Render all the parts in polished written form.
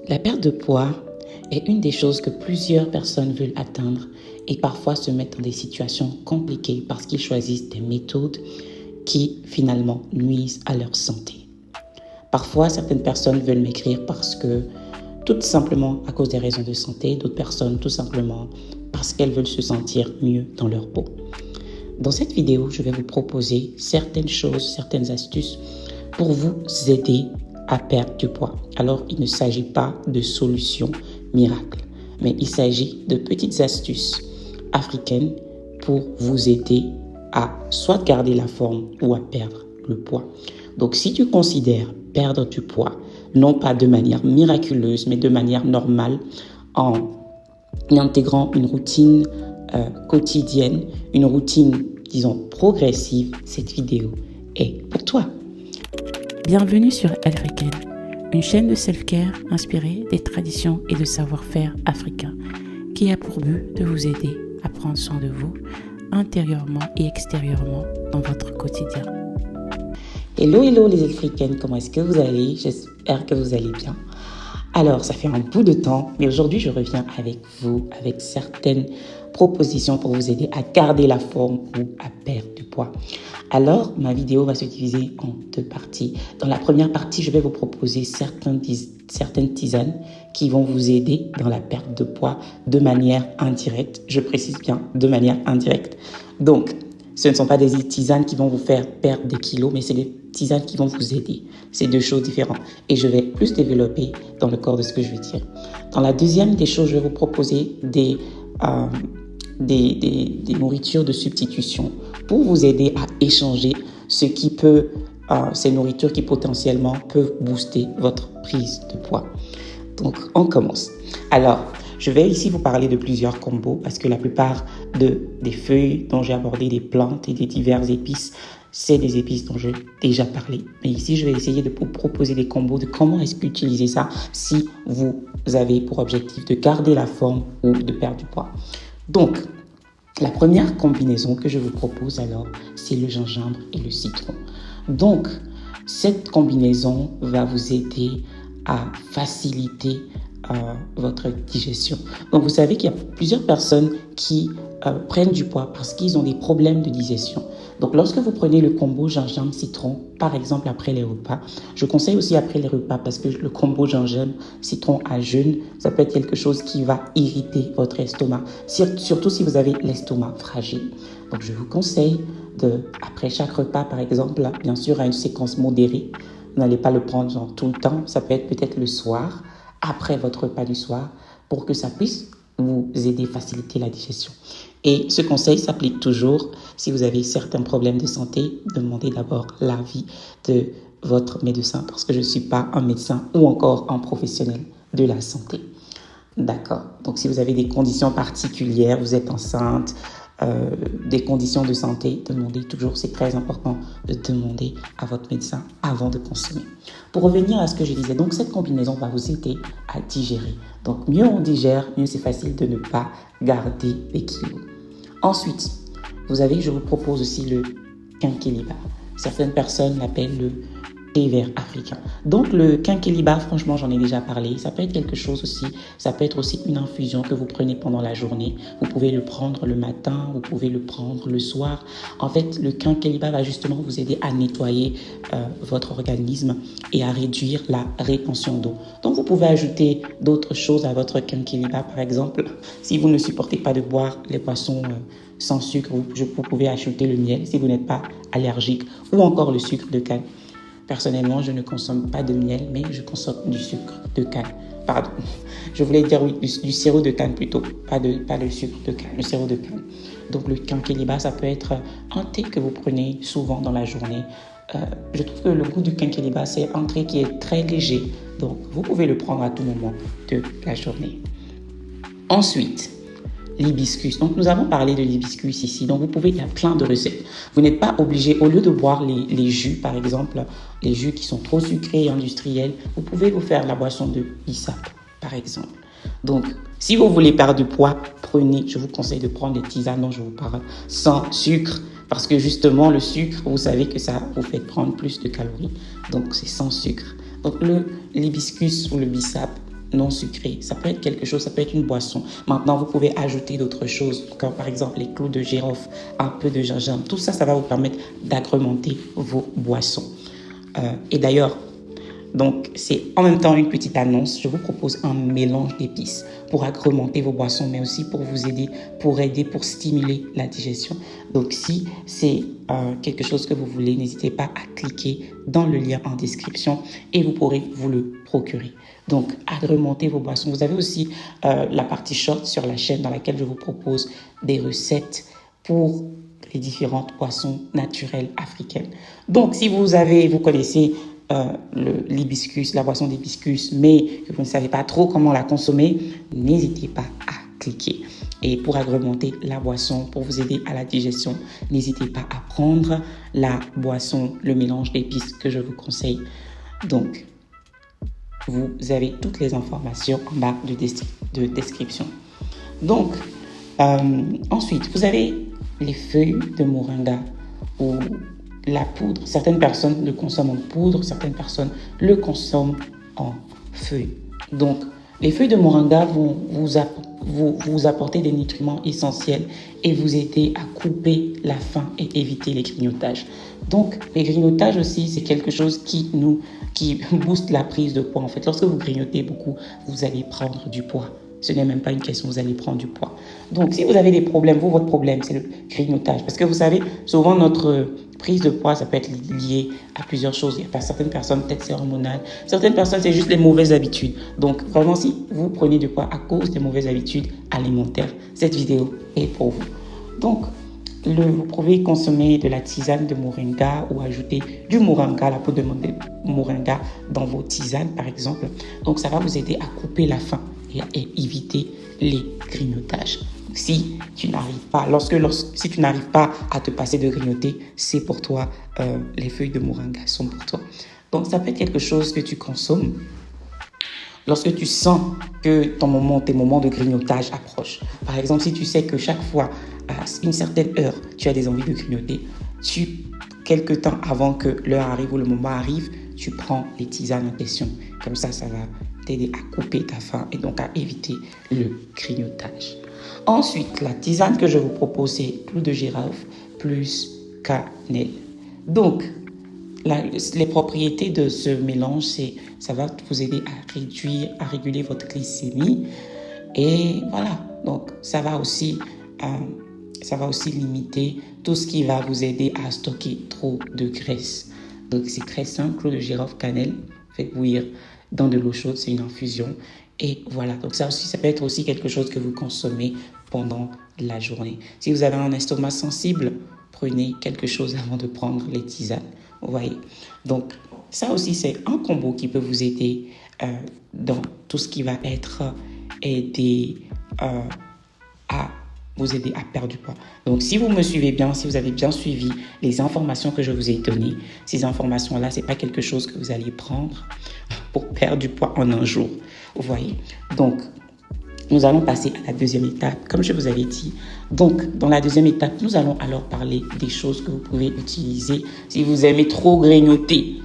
La perte de poids est une des choses que plusieurs personnes veulent atteindre et parfois se mettent dans des situations compliquées parce qu'ils choisissent des méthodes qui finalement nuisent à leur santé. Parfois, certaines personnes veulent m'écrire parce que tout simplement à cause des raisons de santé, d'autres personnes tout simplement parce qu'elles veulent se sentir mieux dans leur peau. Dans cette vidéo, je vais vous proposer certaines choses, certaines astuces pour vous aider à perdre du poids. Alors, il ne s'agit pas de solutions miracles, mais il s'agit de petites astuces africaines pour vous aider à soit garder la forme ou à perdre le poids. Donc, si tu considères perdre du poids, non pas de manière miraculeuse, mais de manière normale, en intégrant une routine quotidienne, une routine, disons, progressive, cette vidéo est pour toi. Bienvenue sur Africaine, une chaîne de self-care inspirée des traditions et de savoir-faire africains, qui a pour but de vous aider à prendre soin de vous, intérieurement et extérieurement, dans votre quotidien. Hello les Africaines, comment est-ce que vous allez? J'espère que vous allez bien. Alors, ça fait un bout de temps, mais aujourd'hui, je reviens avec vous, avec certaines propositions pour vous aider à garder la forme ou à perdre du poids. Alors, ma vidéo va se diviser en deux parties. Dans la première partie, je vais vous proposer certaines tisanes qui vont vous aider dans la perte de poids de manière indirecte. Je précise bien, de manière indirecte. Donc, ce ne sont pas des tisanes qui vont vous faire perdre des kilos, mais c'est des tisanes qui vont vous aider. C'est deux choses différentes. Et je vais plus développer dans le corps de ce que je veux dire. Dans la deuxième des choses, je vais vous proposer des nourritures de substitution pour vous aider à échanger ces nourritures qui potentiellement peuvent booster votre prise de poids. Donc, on commence. Alors, je vais ici vous parler de plusieurs combos parce que la plupart des feuilles dont j'ai abordé, des plantes et des diverses épices, c'est des épices dont j'ai déjà parlé. Mais ici, je vais essayer de vous proposer des combos de comment est-ce qu'utiliser ça si vous avez pour objectif de garder la forme ou de perdre du poids. Donc, la première combinaison que je vous propose alors, c'est le gingembre et le citron. Donc, cette combinaison va vous aider à faciliter votre digestion. Donc, vous savez qu'il y a plusieurs personnes qui prennent du poids parce qu'ils ont des problèmes de digestion. Donc, lorsque vous prenez le combo gingembre-citron, par exemple après les repas, je conseille aussi après les repas parce que le combo gingembre-citron à jeûne, ça peut être quelque chose qui va irriter votre estomac, surtout si vous avez l'estomac fragile. Donc, je vous conseille après chaque repas, par exemple, bien sûr, à une séquence modérée. Vous n'allez pas le prendre tout le temps, ça peut être peut-être le soir, après votre repas du soir, pour que ça puisse vous aider à faciliter la digestion. Et ce conseil s'applique toujours si vous avez certains problèmes de santé. Demandez d'abord l'avis de votre médecin parce que je ne suis pas un médecin ou encore un professionnel de la santé. D'accord. Donc, si vous avez des conditions particulières, vous êtes enceinte, des conditions de santé, demandez toujours, c'est très important de demander à votre médecin avant de consommer. Pour revenir à ce que je disais, donc cette combinaison va vous aider à digérer. Donc mieux on digère, mieux c'est facile de ne pas garder les kilos. Ensuite, je vous propose aussi le quinqueliba. Certaines personnes l'appellent le thé vert africain. Donc le quinqueliba, franchement, j'en ai déjà parlé. Ça peut être quelque chose aussi, ça peut être aussi une infusion que vous prenez pendant la journée. Vous pouvez le prendre le matin, vous pouvez le prendre le soir. En fait, le quinqueliba va justement vous aider à nettoyer votre organisme et à réduire la rétention d'eau. Donc vous pouvez ajouter d'autres choses à votre quinqueliba. Par exemple, si vous ne supportez pas de boire les boissons sans sucre, vous pouvez ajouter le miel si vous n'êtes pas allergique ou encore le sucre de canne. Personnellement, je ne consomme pas de miel, mais je consomme du sucre de canne. Pardon, je voulais dire oui, du sirop de canne plutôt, pas le sucre de canne, le sirop de canne. Donc le quinqueliba, ça peut être un thé que vous prenez souvent dans la journée. Je trouve que le goût du quinqueliba, c'est un thé qui est très léger. Donc vous pouvez le prendre à tout moment de la journée. Ensuite, l'hibiscus. Donc, nous avons parlé de l'hibiscus ici. Donc, il y a plein de recettes. Vous n'êtes pas obligé, au lieu de boire les jus, par exemple, les jus qui sont trop sucrés et industriels, vous pouvez vous faire la boisson de bissap, par exemple. Donc, si vous voulez perdre du poids, je vous conseille de prendre les tisanes dont je vous parle sans sucre. Parce que justement, le sucre, vous savez que ça vous fait prendre plus de calories. Donc, c'est sans sucre. Donc, l'hibiscus ou le bissap, non sucré. Ça peut être quelque chose, ça peut être une boisson. Maintenant, vous pouvez ajouter d'autres choses, comme par exemple les clous de girofle, un peu de gingembre. Tout ça, ça va vous permettre d'agrémenter vos boissons. Et d'ailleurs, donc, c'est en même temps une petite annonce. Je vous propose un mélange d'épices pour agrémenter vos boissons, mais aussi pour vous aider, pour stimuler la digestion. Donc, si c'est quelque chose que vous voulez, n'hésitez pas à cliquer dans le lien en description et vous pourrez vous le procurer. Donc, agrémentez vos boissons. Vous avez aussi la partie short sur la chaîne dans laquelle je vous propose des recettes pour les différentes boissons naturelles africaines. Donc, si vous connaissez l'hibiscus, la boisson d'hibiscus, mais que vous ne savez pas trop comment la consommer, n'hésitez pas à cliquer. Et pour agrémenter la boisson, pour vous aider à la digestion, n'hésitez pas à prendre la boisson, le mélange d'épices que je vous conseille. Donc, vous avez toutes les informations en barre de description. Donc, ensuite, vous avez les feuilles de moringa ou la poudre. Certaines personnes le consomment en poudre, certaines personnes le consomment en feuilles. Donc, les feuilles de moringa vont vous apporter des nutriments essentiels et vous aider à couper la faim et éviter les grignotages. Donc, les grignotages aussi, c'est quelque chose qui booste la prise de poids. En fait, lorsque vous grignotez beaucoup, vous allez prendre du poids. Ce n'est même pas une question, vous allez prendre du poids. Donc, si vous avez des problèmes, votre problème, c'est le grignotage. Parce que vous savez, souvent, notre prise de poids, ça peut être lié à plusieurs choses. Il y a certaines personnes, peut-être c'est hormonal. Certaines personnes, c'est juste les mauvaises habitudes. Donc, vraiment, si vous prenez du poids à cause des mauvaises habitudes alimentaires, cette vidéo est pour vous. Donc, vous pouvez consommer de la tisane de moringa ou ajouter du moringa, la poudre de moringa dans vos tisanes, par exemple. Donc, ça va vous aider à couper la faim et éviter les grignotages. Si tu n'arrives pas, si tu n'arrives pas à te passer de grignoter, c'est pour toi, les feuilles de moringa sont pour toi. Donc, ça peut être quelque chose que tu consommes lorsque tu sens que tes moments de grignotage approchent. Par exemple, si tu sais que chaque fois, à une certaine heure, tu as des envies de grignoter, quelque temps avant que l'heure arrive ou le moment arrive, tu prends les tisanes en question. Comme ça, ça va t'aider à couper ta faim et donc à éviter le grignotage. Ensuite, la tisane que je vous propose, c'est clou de girofle plus cannelle. Donc, les propriétés de ce mélange, ça va vous aider à réguler votre glycémie. Et voilà, donc ça va aussi limiter tout ce qui va vous aider à stocker trop de graisse. Donc, c'est très simple, clou de girofle, cannelle, faites bouillir dans de l'eau chaude, c'est une infusion. Et voilà, donc ça peut être aussi quelque chose que vous consommez pendant la journée. Si vous avez un estomac sensible, prenez quelque chose avant de prendre les tisanes. Vous voyez. Donc, ça aussi, c'est un combo qui peut vous aider dans tout ce qui va être à vous aider à perdre du poids. Donc, si vous me suivez bien, si vous avez bien suivi les informations que je vous ai données, ces informations-là, ce n'est pas quelque chose que vous allez prendre pour perdre du poids en un jour. Vous voyez. Donc, nous allons passer à la deuxième étape, comme je vous avais dit. Donc, dans la deuxième étape, nous allons alors parler des choses que vous pouvez utiliser si vous aimez trop grignoter.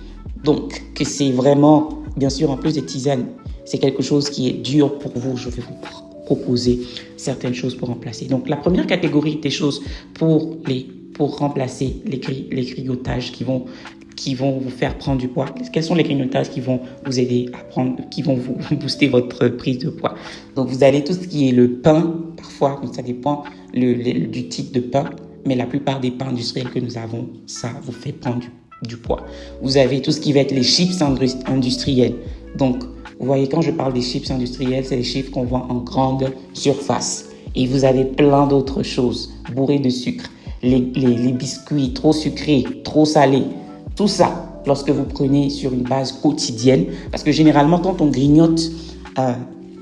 Donc, que c'est vraiment, bien sûr, en plus des tisanes, c'est quelque chose qui est dur pour vous. Je vais vous proposer certaines choses pour remplacer. Donc, la première catégorie des choses pour remplacer les grignotages qui vont vous faire prendre du poids. Quels sont les grignotages qui vont vous aider qui vont vous booster votre prise de poids? Donc, vous avez tout ce qui est le pain, parfois, ça dépend du type de pain, mais la plupart des pains industriels que nous avons, ça vous fait prendre du poids. Vous avez tout ce qui va être les chips industriels. Donc, vous voyez, quand je parle des chips industriels, c'est les chips qu'on vend en grande surface. Et vous avez plein d'autres choses bourrées de sucre. Les biscuits trop sucrés, trop salés. Tout ça, lorsque vous prenez sur une base quotidienne, parce que généralement, quand on grignote,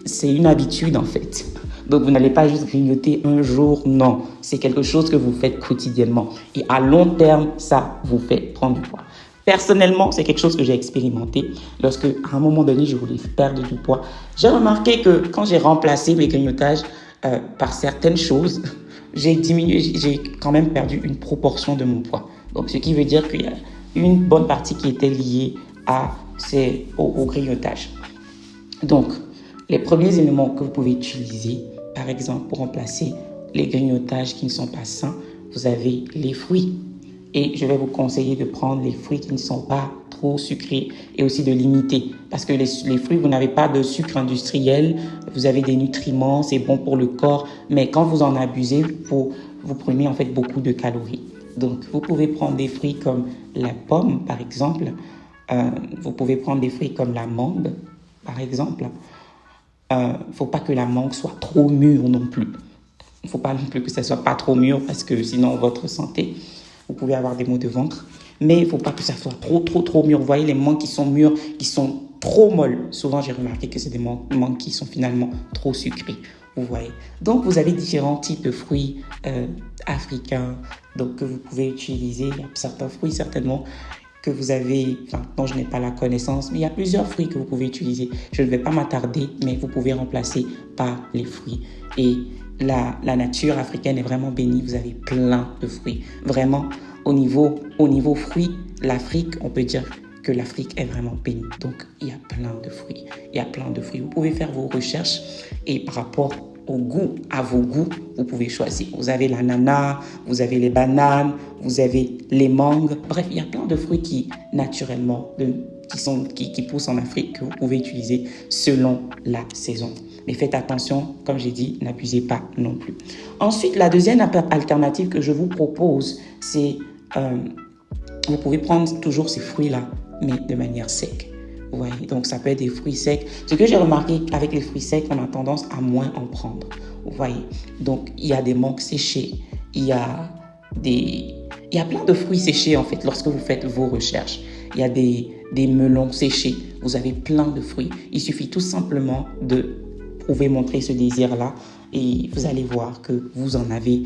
c'est une habitude en fait. Donc, vous n'allez pas juste grignoter un jour, non. C'est quelque chose que vous faites quotidiennement. Et à long terme, ça vous fait prendre du poids. Personnellement, c'est quelque chose que j'ai expérimenté lorsque, à un moment donné, je voulais perdre du poids. J'ai remarqué que quand j'ai remplacé mes grignotages par certaines choses, j'ai quand même perdu une proportion de mon poids. Donc, ce qui veut dire qu'il y a une bonne partie qui était liée au grignotage. Donc, les premiers éléments que vous pouvez utiliser, par exemple, pour remplacer les grignotages qui ne sont pas sains, vous avez les fruits. Et je vais vous conseiller de prendre les fruits qui ne sont pas trop sucrés et aussi de limiter. Parce que les fruits, vous n'avez pas de sucre industriel, vous avez des nutriments, c'est bon pour le corps. Mais quand vous en abusez, vous prenez en fait beaucoup de calories. Donc, vous pouvez prendre des fruits comme la pomme, par exemple. Vous pouvez prendre des fruits comme la mangue, par exemple. Il ne faut pas que la mangue soit trop mûre non plus. Il ne faut pas non plus que ça ne soit pas trop mûr parce que sinon, votre santé, vous pouvez avoir des maux de ventre. Mais il ne faut pas que ça soit trop mûr. Vous voyez, les mangues qui sont mûres, qui sont trop molles. Souvent, j'ai remarqué que c'est des mangues qui sont finalement trop sucrées. Vous voyez. Donc, vous avez différents types de fruits africains donc, que vous pouvez utiliser. Il y a certains fruits, certainement, que vous avez, dont je n'ai pas la connaissance, mais il y a plusieurs fruits que vous pouvez utiliser. Je ne vais pas m'attarder, mais vous pouvez remplacer par les fruits. Et la nature africaine est vraiment bénie. Vous avez plein de fruits. Vraiment, au niveau fruits, l'Afrique, on peut dire que l'Afrique est vraiment bénie. Donc, il y a plein de fruits. Il y a plein de fruits. Vous pouvez faire vos recherches et par rapport au goût, à vos goûts, vous pouvez choisir. Vous avez l'ananas, vous avez les bananes, vous avez les mangues. Bref, il y a plein de fruits qui, naturellement, qui poussent en Afrique, que vous pouvez utiliser selon la saison. Mais faites attention, comme j'ai dit, n'abusez pas non plus. Ensuite, la deuxième alternative que je vous propose, c'est vous pouvez prendre toujours ces fruits-là, mais de manière sec. Vous voyez, donc ça peut être des fruits secs. Ce que j'ai remarqué avec les fruits secs, on a tendance à moins en prendre. Vous voyez, donc il y a des mangues séchées, il y a plein de fruits séchés en fait lorsque vous faites vos recherches. Il y a des melons séchés, vous avez plein de fruits. Il suffit tout simplement de montrer ce désir-là et vous allez voir que vous en avez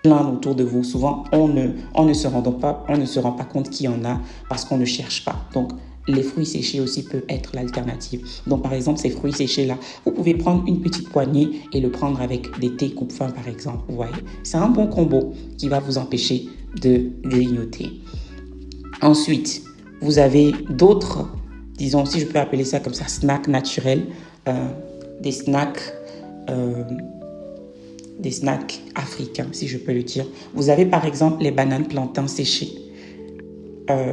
plein autour de vous. Souvent, on ne se rend pas compte qu'il y en a parce qu'on ne cherche pas. Donc, les fruits séchés aussi peuvent être l'alternative. Donc, par exemple, ces fruits séchés-là, vous pouvez prendre une petite poignée et le prendre avec des thés coupe-faim, par exemple. Vous voyez, c'est un bon combo qui va vous empêcher de grignoter. Ensuite, vous avez d'autres, disons, si je peux appeler ça comme ça, snacks naturels, des snacks africains, si je peux le dire. Vous avez par exemple les bananes plantains séchées.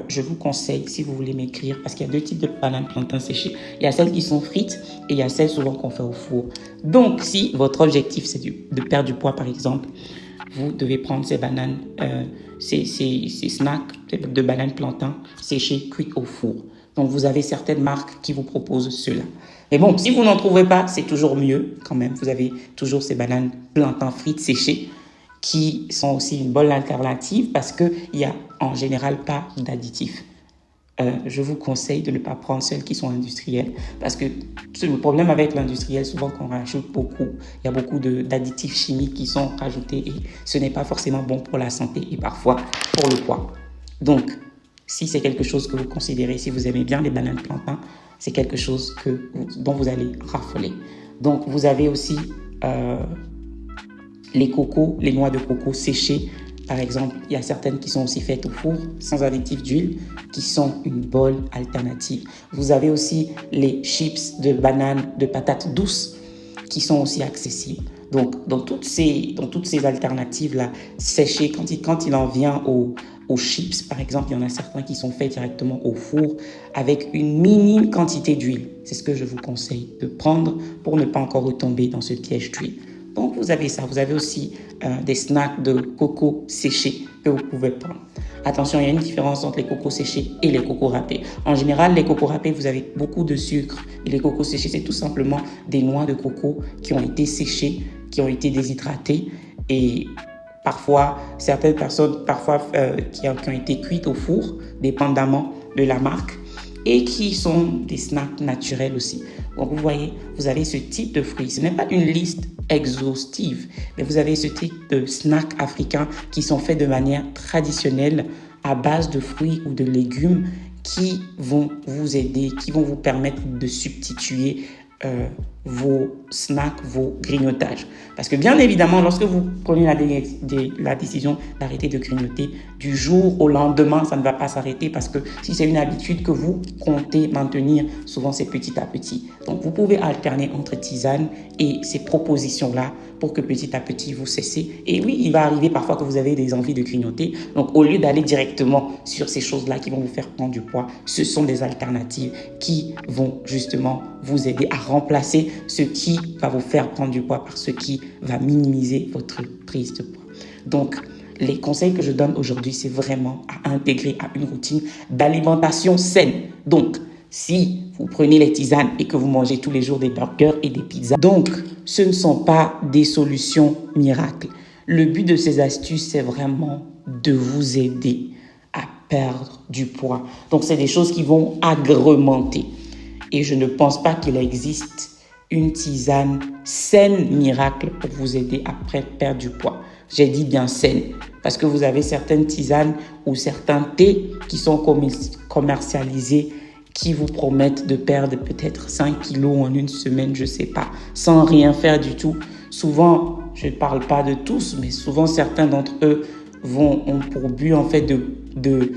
Je vous conseille, si vous voulez m'écrire, parce qu'il y a deux types de bananes plantains séchées. Il y a celles qui sont frites et il y a celles souvent qu'on fait au four. Donc, si votre objectif c'est de perdre du poids, par exemple, vous devez prendre ces bananes, ces snacks de bananes plantains séchées, cuites au four. Donc, vous avez certaines marques qui vous proposent cela. Mais bon, si vous n'en trouvez pas, c'est toujours mieux quand même. Vous avez toujours ces bananes plantains frites séchées qui sont aussi une bonne alternative parce qu'il n'y a en général pas d'additifs. Je vous conseille de ne pas prendre celles qui sont industrielles parce que le problème avec l'industriel, souvent qu'on rajoute beaucoup, il y a beaucoup d'additifs chimiques qui sont rajoutés et ce n'est pas forcément bon pour la santé et parfois pour le poids. Donc, si c'est quelque chose que vous considérez, si vous aimez bien les bananes plantains, c'est quelque chose dont vous allez raffoler. Donc, vous avez aussi les noix de coco séchées. Par exemple, il y a certaines qui sont aussi faites au four, sans additifs d'huile, qui sont une bonne alternative. Vous avez aussi les chips de bananes, de patates douces, qui sont aussi accessibles. Donc, dans toutes ces alternatives-là, séchées, quand il en vient aux chips, par exemple, il y en a certains qui sont faits directement au four avec une minime quantité d'huile. C'est ce que je vous conseille de prendre pour ne pas encore retomber dans ce piège d'huile. Donc, vous avez ça. Vous avez aussi des snacks de coco séchés que vous pouvez prendre. Attention, il y a une différence entre les cocos séchés et les cocos râpés. En général, les cocos râpés, vous avez beaucoup de sucre. Et les cocos séchés, c'est tout simplement des noix de coco qui ont été séchées, qui ont été déshydratées et parfois, certaines personnes qui ont été cuites au four, dépendamment de la marque, et qui sont des snacks naturels aussi. Donc, vous voyez, vous avez ce type de fruits. Ce n'est pas une liste exhaustive, mais vous avez ce type de snacks africains qui sont faits de manière traditionnelle à base de fruits ou de légumes qui vont vous aider, qui vont vous permettre de substituer vos snacks, vos grignotages. Parce que bien évidemment, lorsque vous prenez la décision d'arrêter de grignoter, du jour au lendemain, ça ne va pas s'arrêter parce que si c'est une habitude que vous comptez maintenir, souvent c'est petit à petit. Donc vous pouvez alterner entre tisane et ces propositions-là pour que petit à petit vous cessez. Et oui, il va arriver parfois que vous avez des envies de grignoter. Donc au lieu d'aller directement sur ces choses-là qui vont vous faire prendre du poids, ce sont des alternatives qui vont justement vous aider à remplacer ce qui va vous faire prendre du poids par ce qui va minimiser votre prise de poids. Donc, les conseils que je donne aujourd'hui, c'est vraiment à intégrer à une routine d'alimentation saine. Donc, si vous prenez les tisanes et que vous mangez tous les jours des burgers et des pizzas, donc ce ne sont pas des solutions miracles. Le but de ces astuces, c'est vraiment de vous aider à perdre du poids. Donc, c'est des choses qui vont agrémenter. Et je ne pense pas qu'il existe une tisane saine miracle pour vous aider à perdre du poids. J'ai dit bien saine parce que vous avez certaines tisanes ou certains thés qui sont commercialisés qui vous promettent de perdre peut-être 5 kilos en une semaine, je ne sais pas, sans rien faire du tout. Souvent, je ne parle pas de tous, mais souvent certains d'entre eux ont pour but en fait de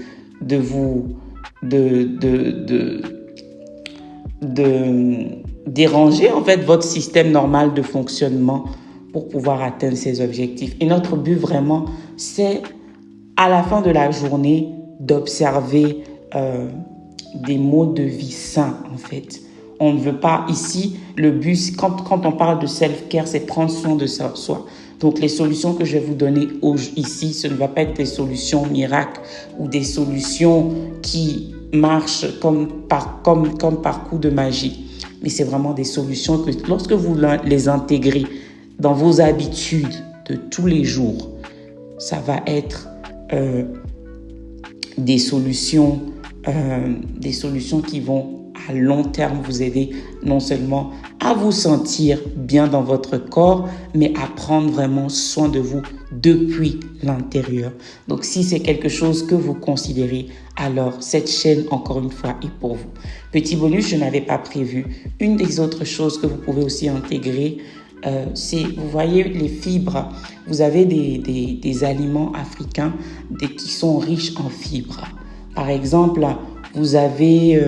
déranger en fait votre système normal de fonctionnement pour pouvoir atteindre ces objectifs. Et notre but vraiment, c'est à la fin de la journée d'observer des modes de vie sains en fait. On ne veut pas ici, le but, quand on parle de self-care, c'est prendre soin de soi. Donc les solutions que je vais vous donner ici, ce ne va pas être des solutions miracles ou des solutions qui marchent comme par coup de magie. Mais c'est vraiment des solutions que lorsque vous les intégrez dans vos habitudes de tous les jours, ça va être des solutions qui vont à long terme vous aider non seulement à vous sentir bien dans votre corps, mais à prendre vraiment soin de vous depuis l'intérieur. Donc si c'est quelque chose que vous considérez, alors cette chaîne, encore une fois, est pour vous. Petit bonus, je n'avais pas prévu. Une des autres choses que vous pouvez aussi intégrer, c'est, vous voyez, les fibres. Vous avez des aliments africains qui sont riches en fibres. Par exemple, vous avez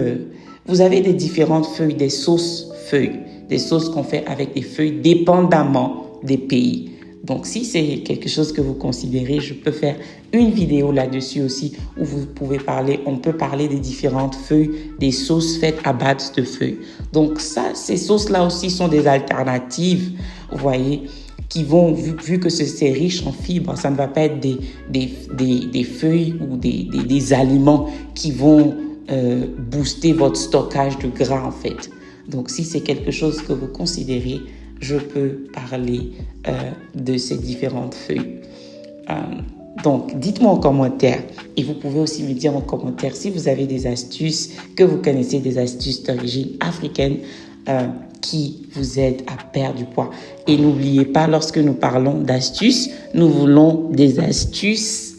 des différentes feuilles, des sauces feuilles, des sauces qu'on fait avec des feuilles dépendamment des pays. Donc, si c'est quelque chose que vous considérez, je peux faire une vidéo là-dessus aussi où on peut parler des différentes feuilles, des sauces faites à base de feuilles. Donc, ces sauces-là aussi sont des alternatives, vous voyez, qui vont, vu que c'est riche en fibres, ça ne va pas être des feuilles ou des aliments qui vont booster votre stockage de gras en fait. Donc, si c'est quelque chose que vous considérez, je peux parler de ces différentes feuilles. Donc, dites-moi en commentaire et vous pouvez aussi me dire en commentaire si vous avez des astuces, que vous connaissez des astuces d'origine africaine qui vous aident à perdre du poids. Et n'oubliez pas, lorsque nous parlons d'astuces, nous voulons des astuces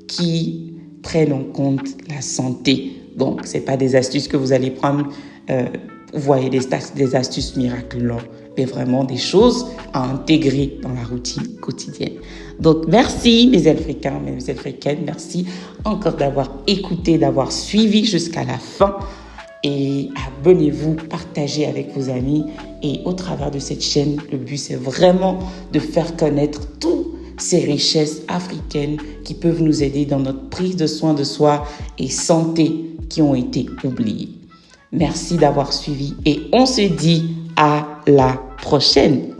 qui prennent en compte la santé. Donc, ce n'est pas des astuces que vous allez prendre, vous voyez, des astuces miracles, non, mais vraiment des choses à intégrer dans la routine quotidienne. Donc, merci mes Africains, mes Africaines, merci encore d'avoir écouté, d'avoir suivi jusqu'à la fin. Et abonnez-vous, partagez avec vos amis. Et au travers de cette chaîne, le but, c'est vraiment de faire connaître toutes ces richesses africaines qui peuvent nous aider dans notre prise de soin de soi et santé qui ont été oubliées. Merci d'avoir suivi et on se dit à la prochaine.